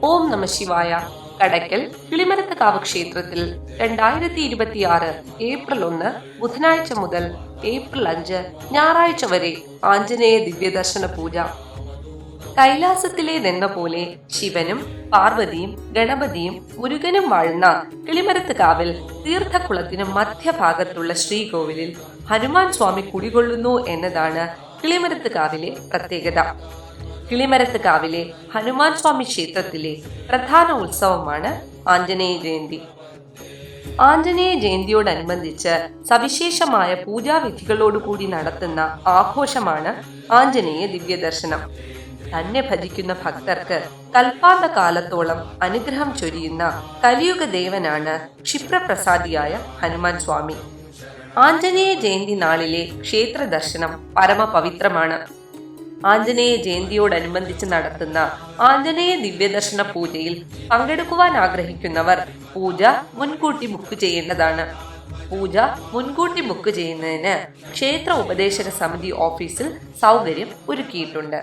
ഓം നമ ശിവായ. കടയ്ക്കൽ കിളിമരത്തുകാവ് ക്ഷേത്രത്തിൽ 2026 ഏപ്രിൽ 1 ബുധനാഴ്ച മുതൽ ഏപ്രിൽ 5 ഞായറാഴ്ച വരെ ആഞ്ജനേയ ദിവ്യദർശന പൂജ. കൈലാസത്തിലേതെന്ന പോലെ ശിവനും പാർവതിയും ഗണപതിയും മുരുകനും വാഴുന്ന കിളിമരത്തുകാവിൽ തീർത്ഥക്കുളത്തിന് മധ്യഭാഗത്തുള്ള ശ്രീകോവിലിൽ ഹനുമാൻ സ്വാമി കുടികൊള്ളുന്നു എന്നതാണ് കിളിമരത്തുകാവിലെ പ്രത്യേകത. കിളിമരത്തുകാവിലെ ഹനുമാൻ സ്വാമി ക്ഷേത്രത്തിലെ പ്രധാന ഉത്സവമാണ് ആഞ്ജനേയ ജയന്തി. ആഞ്ജനേയ ജയന്തിയോടനുബന്ധിച്ച് സവിശേഷമായ പൂജാവിധികളോടുകൂടി നടത്തുന്ന ആഘോഷമാണ് ആഞ്ജനേയ ദിവ്യദർശനം. തന്നെ ഭജിക്കുന്ന ഭക്തർക്ക് കൽപ്പാന്ത കാലത്തോളം അനുഗ്രഹം ചൊരിയുന്ന കലിയുഗ ദേവനാണ് ക്ഷിപ്രപ്രസാദിയായ ഹനുമാൻ സ്വാമി. ആഞ്ജനേയ ജയന്തി നാളിലെ ക്ഷേത്ര ദർശനം പരമപവിത്രമാണ്. ആഞ്ജനേയ ജയന്തിയോടനുബന്ധിച്ച് നടത്തുന്ന ആഞ്ജനേയ ദിവ്യദർശന പൂജയിൽ പങ്കെടുക്കുവാൻ ആഗ്രഹിക്കുന്നവർ പൂജ മുൻകൂട്ടി ബുക്ക് ചെയ്യേണ്ടതാണ്. പൂജ മുൻകൂട്ടി ബുക്ക് ചെയ്യുന്നതിന് ക്ഷേത്ര ഉപദേശക സമിതി ഓഫീസിൽ സൗകര്യം ഒരുക്കിയിട്ടുണ്ട്.